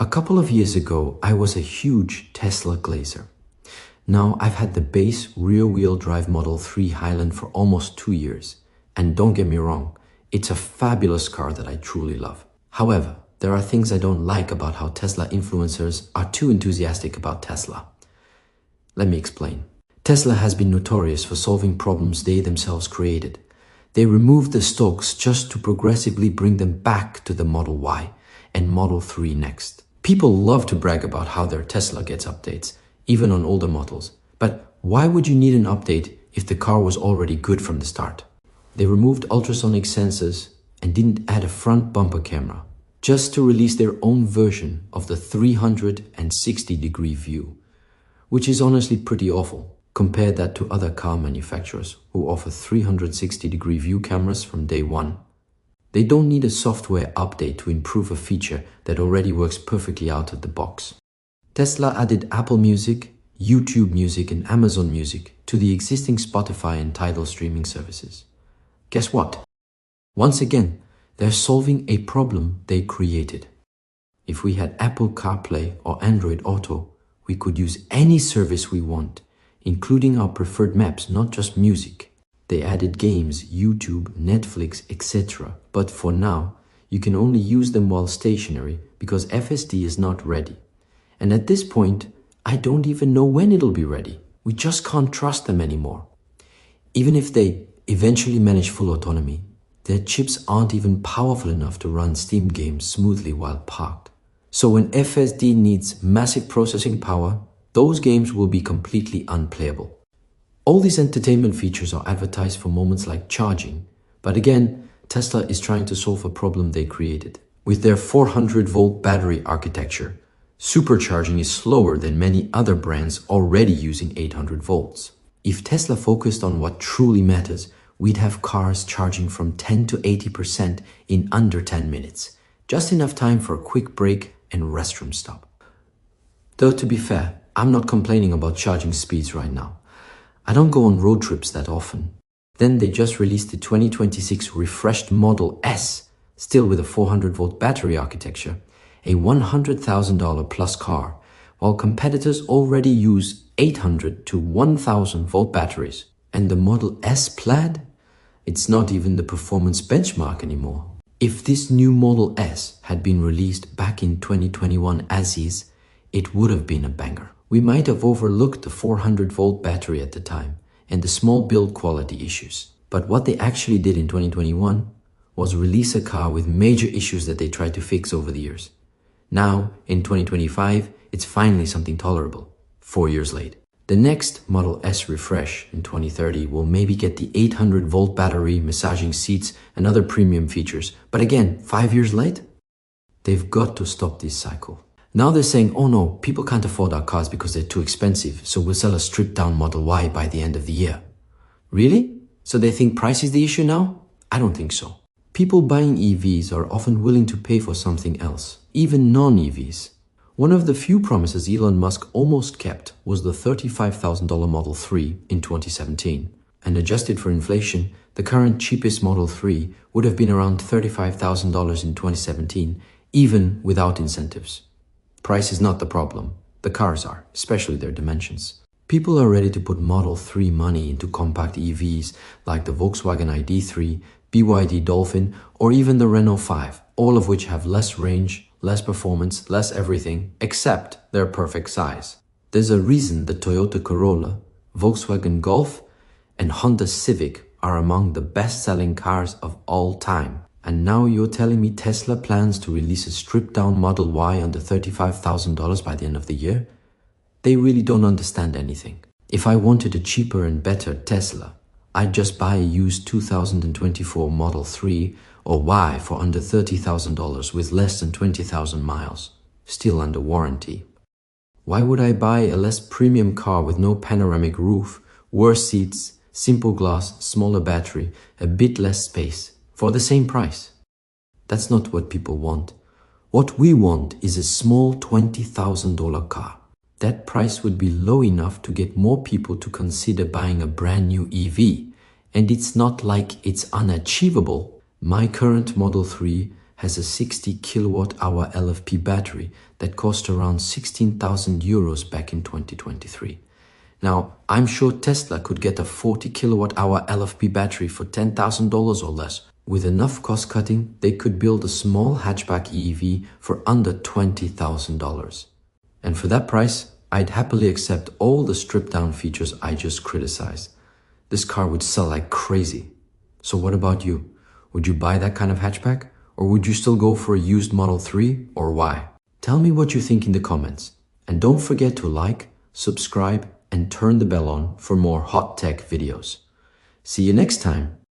A couple of years ago, I was a huge Tesla Glazer. Now I've had the base rear-wheel drive Model 3 Highland for almost 2 years. And don't get me wrong, it's a fabulous car that I truly love. However, there are things I don't like about how Tesla influencers are too enthusiastic about Tesla. Let me explain. Tesla has been notorious for solving problems they themselves created. They removed the stocks just to progressively bring them back to the Model Y and Model 3 next. People love to brag about how their Tesla gets updates, even on older models. But why would you need an update if the car was already good from the start? They removed ultrasonic sensors and didn't add a front bumper camera, just to release their own version of the 360-degree view, which is honestly pretty awful. Compare that to other car manufacturers who offer 360-degree view cameras from day one. They don't need a software update to improve a feature that already works perfectly out of the box. Tesla added Apple Music, YouTube Music and Amazon Music to the existing Spotify and Tidal streaming services. Guess what? Once again, they're solving a problem they created. If we had Apple CarPlay or Android Auto, we could use any service we want, including our preferred maps, not just music. They added games, YouTube, Netflix, etc. But for now, you can only use them while stationary because FSD is not ready. And at this point, I don't even know when it'll be ready. We just can't trust them anymore. Even if they eventually manage full autonomy, their chips aren't even powerful enough to run Steam games smoothly while parked. So when FSD needs massive processing power, those games will be completely unplayable. All these entertainment features are advertised for moments like charging, but again, Tesla is trying to solve a problem they created. With their 400-volt battery architecture, supercharging is slower than many other brands already using 800 volts. If Tesla focused on what truly matters, we'd have cars charging from 10 to 80% in under 10 minutes, just enough time for a quick break and restroom stop. Though to be fair, I'm not complaining about charging speeds right now. I don't go on road trips that often. Then they just released the 2026 refreshed Model S, still with a 400-volt battery architecture, a $100,000 plus car, while competitors already use 800 to 1000-volt batteries. And the Model S Plaid? It's not even the performance benchmark anymore. If this new Model S had been released back in 2021 as is, it would have been a banger. We might have overlooked the 400-volt battery at the time and the small build quality issues. But what they actually did in 2021 was release a car with major issues that they tried to fix over the years. Now, in 2025, it's finally something tolerable, 4 years late. The next Model S refresh in 2030 will maybe get the 800-volt battery, massaging seats, and other premium features. But again, 5 years late? They've got to stop this cycle. Now they're saying, oh no, people can't afford our cars because they're too expensive, so we'll sell a stripped-down Model Y by the end of the year. Really? So they think price is the issue now? I don't think so. People buying EVs are often willing to pay for something else, even non-EVs. One of the few promises Elon Musk almost kept was the $35,000 Model 3 in 2017. And adjusted for inflation, the current cheapest Model 3 would have been around $35,000 in 2017, even without incentives. Price is not the problem. The cars are, especially their dimensions. People are ready to put Model 3 money into compact EVs like the Volkswagen ID.3, BYD Dolphin, or even the Renault 5, all of which have less range, less performance, less everything, except their perfect size. There's a reason the Toyota Corolla, Volkswagen Golf, and Honda Civic are among the best-selling cars of all time. And now you're telling me Tesla plans to release a stripped-down Model Y under $35,000 by the end of the year? They really don't understand anything. If I wanted a cheaper and better Tesla, I'd just buy a used 2024 Model 3 or Y for under $30,000 with less than 20,000 miles, still under warranty. Why would I buy a less premium car with no panoramic roof, worse seats, simple glass, smaller battery, a bit less space, for the same price? That's not what people want. What we want is a small $20,000 car. That price would be low enough to get more people to consider buying a brand new EV. And it's not like it's unachievable. My current Model 3 has a 60 kilowatt-hour LFP battery that cost around 16,000 euros back in 2023. Now, I'm sure Tesla could get a 40 kilowatt hour LFP battery for $10,000 or less. With enough cost cutting, they could build a small hatchback EV for under $20,000. And for that price, I'd happily accept all the stripped down features I just criticized. This car would sell like crazy. So what about you? Would you buy that kind of hatchback? Or would you still go for a used Model 3, or why? Tell me what you think in the comments. And don't forget to like, subscribe, and turn the bell on for more hot tech videos. See you next time.